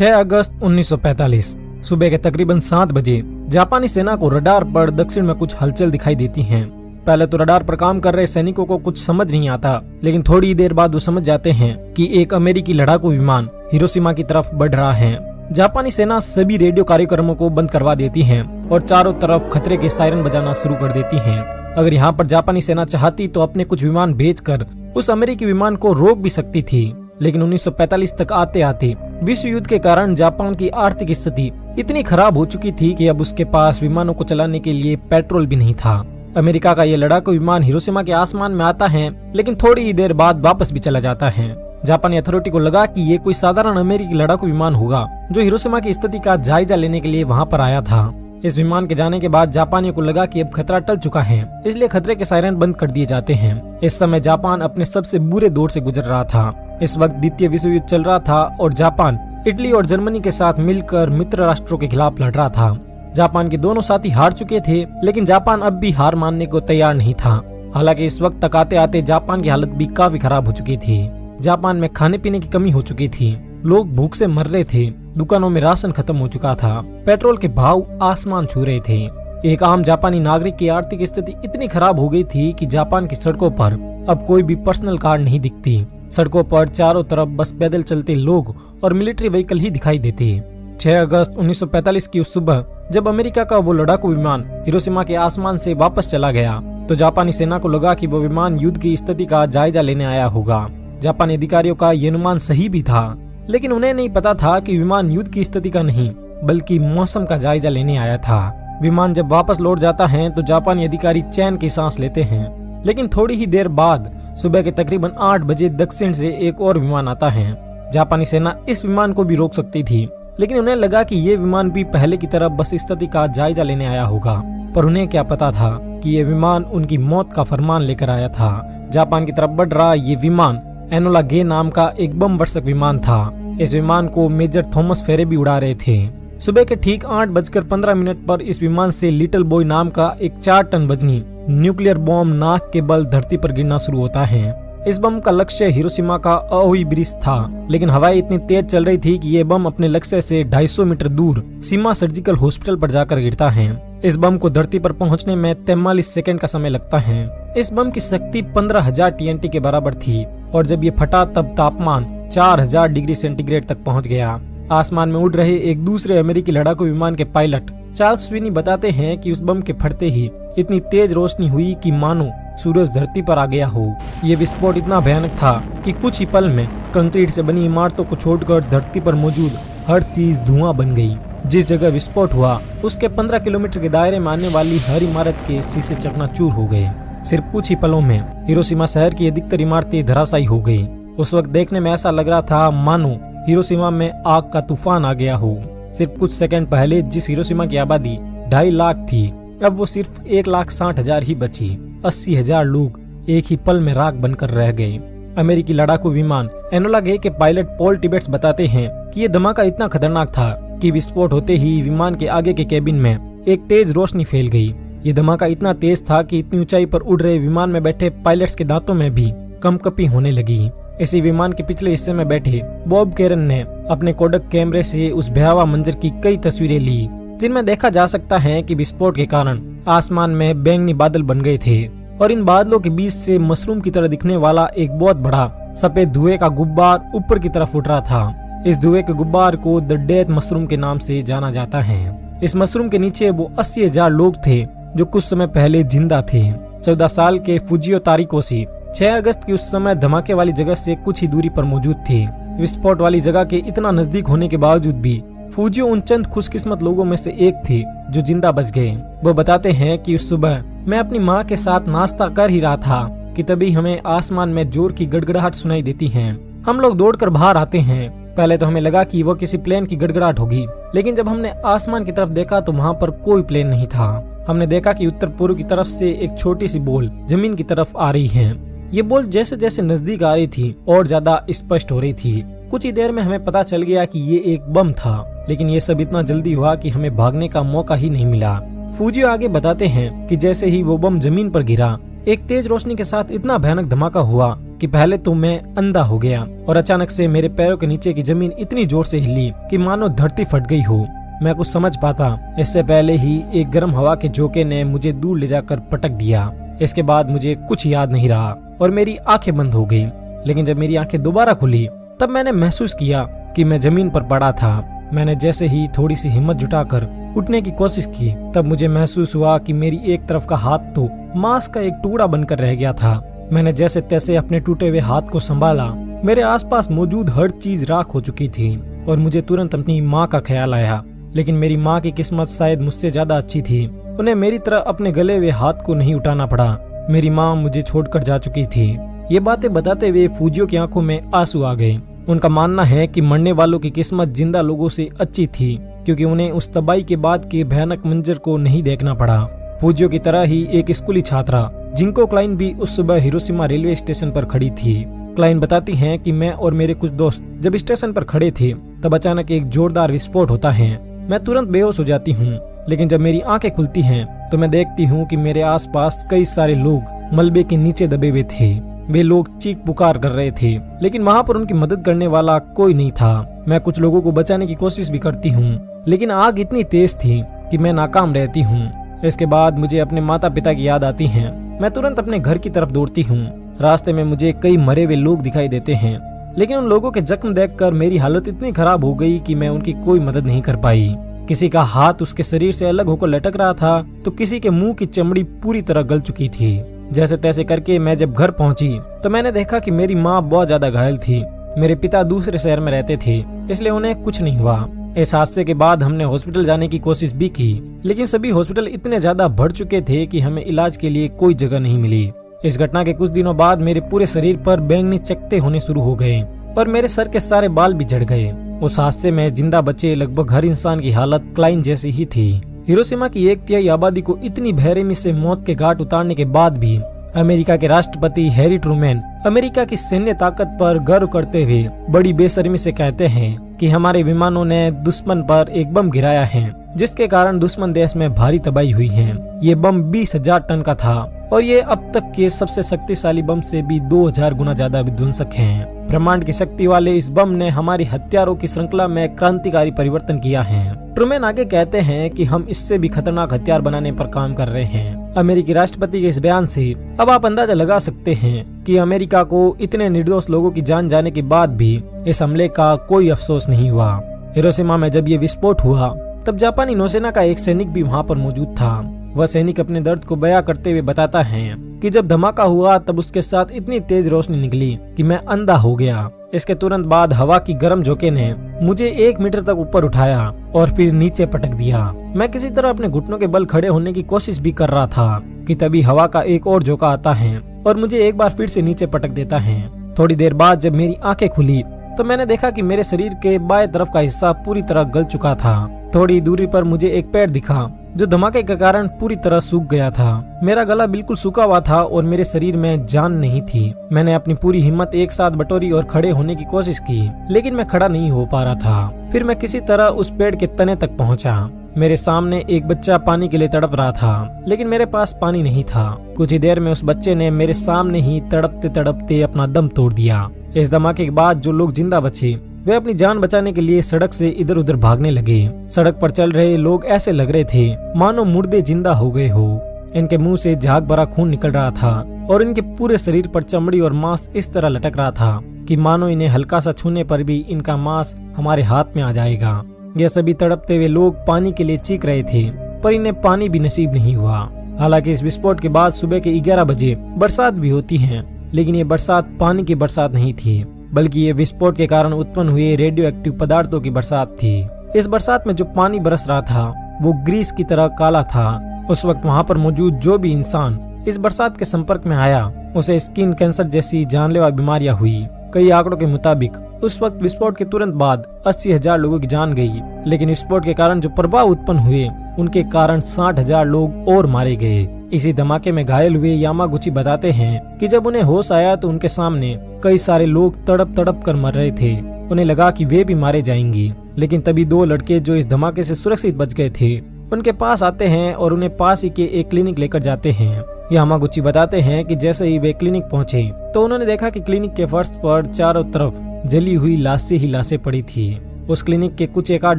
6 अगस्त 1945 सुबह के तकरीबन 7 बजे जापानी सेना को रडार पर दक्षिण में कुछ हलचल दिखाई देती है। पहले तो रडार पर काम कर रहे सैनिकों को कुछ समझ नहीं आता, लेकिन थोड़ी देर बाद वो समझ जाते हैं कि एक अमेरिकी लड़ाकू विमान हिरोशिमा की तरफ बढ़ रहा है। जापानी सेना सभी रेडियो कार्यक्रमों को बंद करवा देती है और चारों तरफ खतरे के सायरन बजाना शुरू कर देती है। अगर यहाँ पर जापानी सेना चाहती तो अपने कुछ विमान भेजकर उस अमेरिकी विमान को रोक भी सकती थी, लेकिन 1945 तक आते आते विश्व युद्ध के कारण जापान की आर्थिक स्थिति इतनी खराब हो चुकी थी कि अब उसके पास विमानों को चलाने के लिए पेट्रोल भी नहीं था। अमेरिका का यह लड़ाकू विमान हिरोशिमा के आसमान में आता है, लेकिन थोड़ी ही देर बाद वापस भी चला जाता है। जापानी अथॉरिटी को लगा कि ये कोई साधारण अमेरिकी लड़ाकू विमान होगा जो हिरोशिमा की स्थिति का जायजा लेने के लिए वहाँ पर आया था। इस विमान के जाने के बाद जापानियों को लगा कि अब खतरा टल चुका है, इसलिए खतरे के सायरन बंद कर दिए जाते हैं। इस समय जापान अपने सबसे बुरे दौर से गुजर रहा था। इस वक्त द्वितीय विश्व युद्ध चल रहा था और जापान इटली और जर्मनी के साथ मिलकर मित्र राष्ट्रों के खिलाफ लड़ रहा था। जापान के दोनों साथी हार चुके थे, लेकिन जापान अब भी हार मानने को तैयार नहीं था। हालांकि इस वक्त तक आते आते जापान की हालत भी काफी खराब हो चुकी थी। जापान में खाने पीने की कमी हो चुकी थी, लोग भूख से मर रहे थे, दुकानों में राशन खत्म हो चुका था, पेट्रोल के भाव आसमान छू रहे थे। एक आम जापानी नागरिक की आर्थिक स्थिति इतनी खराब हो गई थी कि जापान की सड़कों पर अब कोई भी पर्सनल कार नहीं दिखती। सड़कों पर चारों तरफ बस पैदल चलते लोग और मिलिट्री व्हीकल ही दिखाई देते। 6 अगस्त 1945 की उस सुबह जब अमेरिका का वो लड़ाकू विमान हिरोशिमा के आसमान से वापस चला गया, तो जापानी सेना को लगा कि वो विमान युद्ध की स्थिति का जायजा लेने आया होगा। जापानी अधिकारियों का ये अनुमान सही भी था, लेकिन उन्हें नहीं पता था कि विमान युद्ध की स्थिति का नहीं बल्कि मौसम का जायजा लेने आया था। विमान जब वापस लौट जाता है तो जापानी अधिकारी चैन की सांस लेते हैं, लेकिन थोड़ी ही देर बाद सुबह के तकरीबन 8 बजे दक्षिण से एक और विमान आता है। जापानी सेना इस विमान को भी रोक सकती थी, लेकिन उन्हें लगा कि ये विमान भी पहले की तरह बस स्थिति का जायजा लेने आया होगा। पर उन्हें क्या पता था कि ये विमान उनकी मौत का फरमान लेकर आया था। जापान की तरफ बढ़ रहा ये विमान एनोला गे नाम का एक बम वर्षक विमान था। इस विमान को मेजर थॉमस फेरे भी उड़ा रहे थे। सुबह के ठीक 8:15 पर इस विमान से लिटिल बॉय नाम का एक 4 टन वजनी न्यूक्लियर बम नाक के बल धरती पर गिरना शुरू होता है। इस बम का लक्ष्य हिरोशिमा का अओई ब्रिज था, लेकिन हवाएं इतनी तेज चल रही थी कि ये बम अपने लक्ष्य से 250 मीटर दूर सीमा सर्जिकल हॉस्पिटल पर जाकर गिरता है। इस बम को धरती पर पहुंचने में 43 सेकंड का समय लगता है। इस बम की शक्ति 15,000 TNT के बराबर थी और जब ये फटा तब तापमान 4000 डिग्री सेंटीग्रेड तक पहुंच गया। आसमान में उड़ रहे एक दूसरे अमेरिकी लड़ाकू विमान के पायलट चार्ल्स स्विनी बताते हैं कि उस बम के फटते ही इतनी तेज रोशनी हुई कि मानो सूरज धरती पर आ गया हो। ये विस्फोट इतना भयानक था कि कुछ ही पल में कंक्रीट से बनी इमारतों को छोड़कर धरती पर मौजूद हर चीज धुआं बन गई। जिस जगह विस्फोट हुआ उसके 15 किलोमीटर के दायरे में आने वाली हर इमारत के शीशे चकनाचूर हो गए। सिर्फ कुछ ही पलों में हिरोशिमा शहर की अधिकतर इमारतें धराशायी हो गई। उस वक्त देखने में ऐसा लग रहा था मानो हिरोशिमा में आग का तूफान आ गया हो। सिर्फ कुछ सेकंड पहले जिस हिरोशिमा की आबादी 2.5 लाख थी, अब वो सिर्फ 1,60,000 ही बची। 80,000 लोग एक ही पल में राख बनकर रह गए। अमेरिकी लड़ाकू विमान एनोला गे के पायलट पॉल टिबेट्स बताते हैं कि ये धमाका इतना खतरनाक था कि विस्फोट होते ही विमान के आगे के केबिन में एक तेज रोशनी फैल गई। ये धमाका इतना तेज था कि इतनी ऊंचाई पर उड़ रहे विमान में बैठे पायलट्स के दांतों में भी कंपकपी होने लगी। इसी विमान के पिछले हिस्से में बैठे बॉब कैरन ने अपने कोडक कैमरे से उस भयावह मंजर की कई तस्वीरें ली, जिनमें देखा जा सकता है कि विस्फोट के कारण आसमान में बैंगनी बादल बन गए थे और इन बादलों के बीच से मशरूम की तरह दिखने वाला एक बहुत बड़ा सफेद धुएं का गुब्बार ऊपर की तरफ उठ रहा था। इस धुएं के गुब्बार को द डेथ मशरूम के नाम से जाना जाता है। इस मशरूम के नीचे वो 80,000 लोग थे जो कुछ समय पहले जिंदा थे। 14 साल के फुजियो तारिकोशी 6 अगस्त की उस समय धमाके वाली जगह से कुछ ही दूरी पर मौजूद थे। विस्फोट वाली जगह के इतना नजदीक होने के बावजूद भी फुजियो उन चंद खुशकिस्मत लोगों में से एक थे जो जिंदा बच गए। वो बताते हैं कि उस सुबह मैं अपनी माँ के साथ नाश्ता कर ही रहा था कि तभी हमें आसमान में जोर की गड़गड़ाहट सुनाई देती है। हम लोग दौड़कर बाहर आते हैं। पहले तो हमें लगा कि वो किसी प्लेन की गड़गड़ाहट होगी, लेकिन जब हमने आसमान की तरफ देखा तो वहाँ पर कोई प्लेन नहीं था। हमने देखा कि उत्तर पूर्व की तरफ से एक छोटी सी बॉल जमीन की तरफ आ रही है। ये बॉल जैसे जैसे नजदीक आ रही थी और ज्यादा स्पष्ट हो रही थी। कुछ ही देर में हमें पता चल गया कि ये एक बम था, लेकिन ये सब इतना जल्दी हुआ कि हमें भागने का मौका ही नहीं मिला। फुजियो आगे बताते हैं कि जैसे ही वो बम जमीन पर गिरा, एक तेज रोशनी के साथ इतना भयानक धमाका हुआ कि पहले तो मैं अंधा हो गया और अचानक से मेरे पैरों के नीचे की जमीन इतनी जोर से हिली कि मानो धरती फट गई हो। मैं कुछ समझ पाता इससे पहले ही एक गर्म हवा के झोंके ने मुझे दूर ले जाकर पटक दिया। इसके बाद मुझे कुछ याद नहीं रहा और मेरी आंखें बंद हो गई। लेकिन जब मेरी आंखें दोबारा खुली तब मैंने महसूस किया कि मैं जमीन पर पड़ा था। मैंने जैसे ही थोड़ी सी हिम्मत जुटाकर उठने की कोशिश की तब मुझे महसूस हुआ कि मेरी एक तरफ का हाथ तो मांस का एक टुकड़ा बनकर रह गया था। मैंने जैसे तैसे अपने टूटे हुए हाथ को संभाला। मेरे आसपास मौजूद हर चीज राख हो चुकी थी और मुझे तुरंत अपनी माँ का ख्याल आया। लेकिन मेरी माँ की किस्मत शायद मुझसे ज्यादा अच्छी थी। उन्हें मेरी तरह अपने गले हुए हाथ को नहीं उठाना पड़ा। मेरी माँ मुझे छोड़कर जा चुकी थी। ये बातें बताते हुए फूजियो की आंखों में आंसू आ गए। उनका मानना है कि मरने वालों की किस्मत जिंदा लोगों से अच्छी थी क्योंकि उन्हें उस तबाही के बाद के भयानक मंजर को नहीं देखना पड़ा। फूजियो की तरह ही एक स्कूली छात्रा जिंको क्लाइन भी उस सुबह हिरोशिमा रेलवे स्टेशन पर खड़ी थी। क्लाइन बताती हैं कि मैं और मेरे कुछ दोस्त जब स्टेशन पर खड़े थे तब अचानक एक जोरदार विस्फोट होता है। मैं तुरंत बेहोश हो जाती हूँ। लेकिन जब मेरी आंखें खुलती हैं तो मैं देखती हूँ कि मेरे आसपास कई सारे लोग मलबे के नीचे दबे हुए थे। वे लोग चीख पुकार कर रहे थे लेकिन वहाँ पर उनकी मदद करने वाला कोई नहीं था। मैं कुछ लोगों को बचाने की कोशिश भी करती हूँ लेकिन आग इतनी तेज थी कि मैं नाकाम रहती हूँ। इसके बाद मुझे अपने माता पिता की याद आती है। मैं तुरंत अपने घर की तरफ दौड़ती हूँ। रास्ते में मुझे कई मरे हुए लोग दिखाई देते हैं लेकिन उन लोगों के जख्म देखकर मेरी हालत इतनी खराब हो गई कि मैं उनकी कोई मदद नहीं कर पाई। किसी का हाथ उसके शरीर से अलग होकर लटक रहा था तो किसी के मुंह की चमड़ी पूरी तरह गल चुकी थी। जैसे तैसे करके मैं जब घर पहुंची तो मैंने देखा कि मेरी माँ बहुत ज्यादा घायल थी। मेरे पिता दूसरे शहर में रहते थे इसलिए उन्हें कुछ नहीं हुआ। इस हादसे के बाद हमने हॉस्पिटल जाने की कोशिश भी की लेकिन सभी हॉस्पिटल इतने ज्यादा भर चुके थे कि हमें इलाज के लिए कोई जगह नहीं मिली। इस घटना के कुछ दिनों बाद मेरे पूरे शरीर पर बैंगनी चकत्ते होने शुरू हो गए और मेरे सर के सारे बाल भी झड़ गए। उस हादसे में जिंदा बचे लगभग हर इंसान की हालत क्लाइन जैसी ही थी। हिरोशिमा की 1/3 आबादी को इतनी बेरहमी से मौत के घाट उतारने के बाद भी अमेरिका के राष्ट्रपति हैरी ट्रूमैन अमेरिका की सैन्य ताकत पर गर्व करते हुए बड़ी बेशर्मी से कहते हैं कि हमारे विमानों ने दुश्मन पर एक बम गिराया है जिसके कारण दुश्मन देश में भारी तबाही हुई है। ये बम 20,000 टन का था और ये अब तक के सबसे शक्तिशाली बम से भी 2000 गुना ज्यादा विध्वंसक है। ब्रह्मांड की शक्ति वाले इस बम ने हमारी हथियारों की श्रृंखला में क्रांतिकारी परिवर्तन किया है। ट्रूमैन आगे कहते हैं कि हम इससे भी खतरनाक हथियार बनाने पर काम कर रहे हैं। अमेरिकी राष्ट्रपति के इस बयान से अब आप अंदाजा लगा सकते हैं कि अमेरिका को इतने निर्दोष लोगों की जान जाने के बाद भी इस हमले का कोई अफसोस नहीं हुआ। हिरोशिमा में जब ये विस्फोट हुआ तब जापानी नौसेना का एक सैनिक भी वहाँ पर मौजूद था। वह सैनिक अपने दर्द को बयां करते हुए बताता है कि जब धमाका हुआ तब उसके साथ इतनी तेज रोशनी निकली कि मैं अंधा हो गया। इसके तुरंत बाद हवा की गर्म झोंके ने मुझे 1 मीटर तक ऊपर उठाया और फिर नीचे पटक दिया। मैं किसी तरह अपने घुटनों के बल खड़े होने की कोशिश भी कर रहा था कि तभी हवा का एक और झोंका आता है और मुझे एक बार फिर से नीचे पटक देता है। थोड़ी देर बाद जब मेरी आंखें खुली तो मैंने देखा कि मेरे शरीर के बाएं तरफ का हिस्सा पूरी तरह गल चुका था। थोड़ी दूरी पर मुझे एक पेड़ दिखा जो धमाके के कारण पूरी तरह सूख गया था। मेरा गला बिल्कुल सूखा हुआ था और मेरे शरीर में जान नहीं थी। मैंने अपनी पूरी हिम्मत एक साथ बटोरी और खड़े होने की कोशिश की लेकिन मैं खड़ा नहीं हो पा रहा था। फिर मैं किसी तरह उस पेड़ के तने तक पहुंचा। मेरे सामने एक बच्चा पानी के लिए तड़प रहा था लेकिन मेरे पास पानी नहीं था। कुछ ही देर में उस बच्चे ने मेरे सामने ही तड़पते तड़पते अपना दम तोड़ दिया। इस धमाके के बाद जो लोग जिंदा बचे वे अपनी जान बचाने के लिए सड़क से इधर उधर भागने लगे। सड़क पर चल रहे लोग ऐसे लग रहे थे मानो मुर्दे जिंदा हो गए हो। इनके मुंह से झाग भरा खून निकल रहा था और इनके पूरे शरीर पर चमड़ी और मांस इस तरह लटक रहा था कि मानो इन्हें हल्का सा छूने पर भी इनका मांस हमारे हाथ में आ जाएगा। ये सभी तड़पते हुए लोग पानी के लिए चीख रहे थे पर इन्हें पानी भी नसीब नहीं हुआ। हालांकि इस विस्फोट के बाद सुबह के 11 बजे बरसात भी होती है लेकिन ये बरसात पानी की बरसात नहीं थी बल्कि ये विस्फोट के कारण उत्पन्न हुए रेडियो एक्टिव पदार्थों की बरसात थी। इस बरसात में जो पानी बरस रहा था वो ग्रीस की तरह काला था। उस वक्त वहाँ पर मौजूद जो भी इंसान इस बरसात के संपर्क में आया उसे स्किन कैंसर जैसी जानलेवा बीमारियां हुई। कई आंकड़ों के मुताबिक उस वक्त विस्फोट के तुरंत बाद 80,000 लोगों की जान गई लेकिन विस्फोट के कारण जो प्रभाव उत्पन्न हुए उनके कारण 60,000 लोग और मारे गए। इसी धमाके में घायल हुए यामागुची बताते हैं कि जब उन्हें होश आया तो उनके सामने कई सारे लोग तड़प तड़प कर मर रहे थे। उन्हें लगा कि वे भी मारे जाएंगे लेकिन तभी 2 लड़के जो इस धमाके से सुरक्षित बच गए थे उनके पास आते हैं और उन्हें पास ही के एक क्लिनिक लेकर जाते हैं। यामागुची बताते हैं कि जैसे ही वे क्लिनिक पहुंचे तो उन्होंने देखा कि क्लिनिक के फर्श पर चारों तरफ जली हुई लाशें ही लाशें पड़ी थी। उस क्लिनिक के कुछ एक आध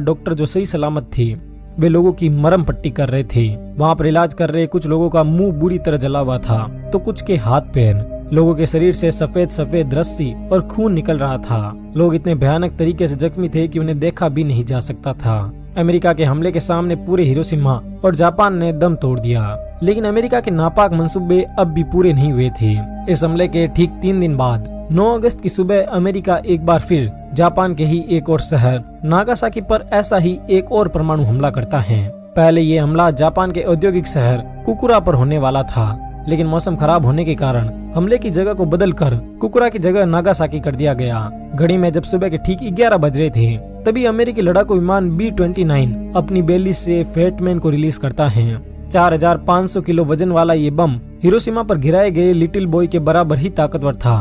डॉक्टर जो सही सलामत थे वे लोगों की मरहम पट्टी कर रहे थे। वहाँ पर इलाज कर रहे कुछ लोगों का मुंह बुरी तरह जला हुआ था तो कुछ के हाथ पैर। लोगों के शरीर से सफेद सफेद रस्सी और खून निकल रहा था। लोग इतने भयानक तरीके से जख्मी थे कि उन्हें देखा भी नहीं जा सकता था। अमेरिका के हमले के सामने पूरे हिरोशिमा और जापान ने दम तोड़ दिया, लेकिन अमेरिका के नापाक मंसूबे अब भी पूरे नहीं हुए थे। इस हमले के ठीक 3 दिन बाद 9 अगस्त की सुबह अमेरिका एक बार फिर जापान के ही एक और शहर नागासाकी पर ऐसा ही एक और परमाणु हमला करता है। पहले ये हमला जापान के औद्योगिक शहर कुकुरा पर होने वाला था, लेकिन मौसम खराब होने के कारण हमले की जगह को बदलकर कुकुरा की जगह नागासाकी कर दिया गया। घड़ी में जब सुबह के ठीक 11 बज रहे थे तभी अमेरिकी लड़ाकू विमान B-29 अपनी बेली से फेटमैन को रिलीज करता है। 4500 किलो वजन वाला ये बम हिरोशिमा पर गिराए गए लिटिल बॉय के बराबर ही ताकतवर था।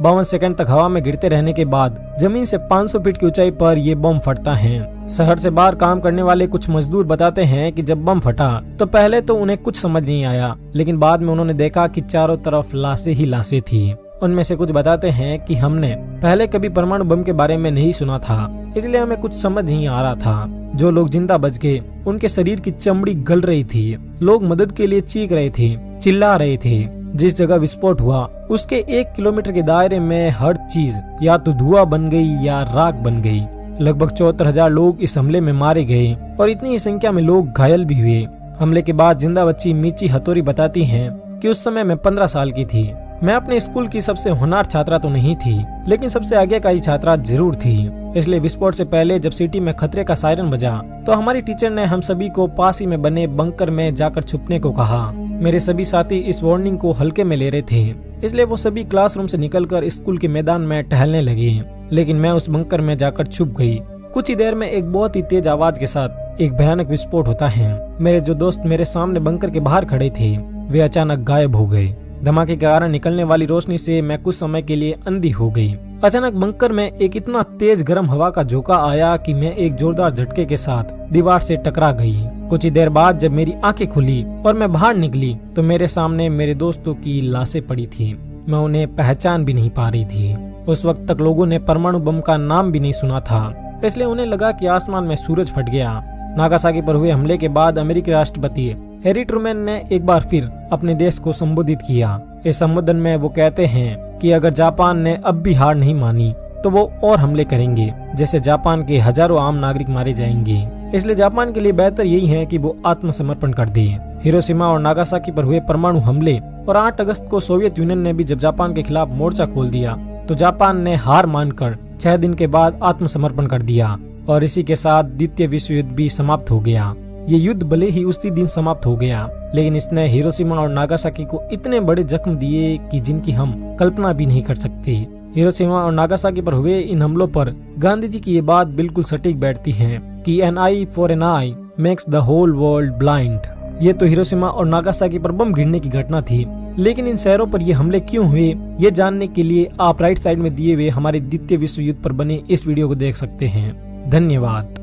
52 सेकंड तक हवा में गिरते रहने के बाद जमीन से 500 फीट की ऊंचाई पर यह बम फटता है। शहर से बाहर काम करने वाले कुछ मजदूर बताते हैं कि जब बम फटा तो पहले तो उन्हें कुछ समझ नहीं आया, लेकिन बाद में उन्होंने देखा कि चारों तरफ लाशें ही लाशें थी। उनमें से कुछ बताते हैं कि हमने पहले कभी परमाणु बम के बारे में नहीं सुना था, इसलिए हमें कुछ समझ नहीं आ रहा था। जो लोग जिंदा बच गए उनके शरीर की चमड़ी गल रही थी। लोग मदद के लिए चीख रहे थे, चिल्ला रहे थे। जिस जगह विस्फोट हुआ उसके 1 किलोमीटर के दायरे में हर चीज या तो धुआं बन गई या राख बन गई। लगभग 74,000 लोग इस हमले में मारे गए और इतनी ही संख्या में लोग घायल भी हुए। हमले के बाद जिंदा बच्ची मिची हथोरी बताती हैं कि उस समय मैं 15 साल की थी। मैं अपने स्कूल की सबसे होनहार छात्रा तो नहीं थी, लेकिन सबसे आगे का ही छात्रा जरूर थी। इसलिए विस्फोट से पहले जब सिटी में खतरे का सायरन बजा तो हमारी टीचर ने हम सभी को पास ही में बने बंकर में जाकर छुपने को कहा। मेरे सभी साथी इस वार्निंग को हल्के में ले रहे थे, इसलिए वो सभी क्लासरूम से निकलकर स्कूल के मैदान में टहलने लगे, लेकिन मैं उस बंकर में जाकर छुप गई। कुछ ही देर में एक बहुत ही तेज आवाज के साथ एक भयानक विस्फोट होता है। मेरे जो दोस्त मेरे सामने बंकर के बाहर खड़े थे वे अचानक गायब हो गए। धमाके के कारण निकलने वाली रोशनी से मैं कुछ समय के लिए अंधी हो गई। अचानक बंकर में एक इतना तेज गर्म हवा का झोंका आया कि मैं एक जोरदार झटके के साथ दीवार से टकरा गई। कुछ ही देर बाद जब मेरी आंखें खुली और मैं बाहर निकली तो मेरे सामने मेरे दोस्तों की लाशें पड़ी थी। मैं उन्हें पहचान भी नहीं पा रही थी। उस वक्त तक लोगों ने परमाणु बम का नाम भी नहीं सुना था, इसलिए उन्हें लगा कि आसमान में सूरज फट गया। नागासाकी पर हुए हमले के बाद अमेरिकी राष्ट्रपति हैरी ट्रूमैन ने एक बार फिर अपने देश को संबोधित किया। इस संबोधन में वो कहते हैं कि अगर जापान ने अब भी हार नहीं मानी तो वो और हमले करेंगे, जैसे जापान के हजारों आम नागरिक मारे जाएंगे। इसलिए जापान के लिए बेहतर यही है कि वो आत्मसमर्पण कर दे। हिरोशिमा और नागासाकी पर हुए परमाणु हमले और 8 अगस्त को सोवियत यूनियन ने भी जब जापान के खिलाफ मोर्चा खोल दिया तो जापान ने हार मानकर 6 दिन के बाद आत्मसमर्पण कर दिया और इसी के साथ द्वितीय विश्व युद्ध भी समाप्त हो गया। ये युद्ध भले ही उसी दिन समाप्त हो गया, लेकिन इसने हिरोशिमा और नागासाकी को इतने बड़े जख्म दिए कि जिनकी हम कल्पना भी नहीं कर सकते। हिरोशिमा और नागासाकी पर हुए इन हमलों पर गांधी जी की ये बात बिल्कुल सटीक बैठती है कि an eye for an eye makes the whole world blind. ये तो हिरोशिमा और नागासाकी पर बम गिरने की घटना थी, लेकिन इन शहरों पर ये हमले क्यों हुए ये जानने के लिए आप राइट साइड में दिए हुए हमारे द्वितीय विश्व युद्ध पर बने इस वीडियो को देख सकते हैं। धन्यवाद।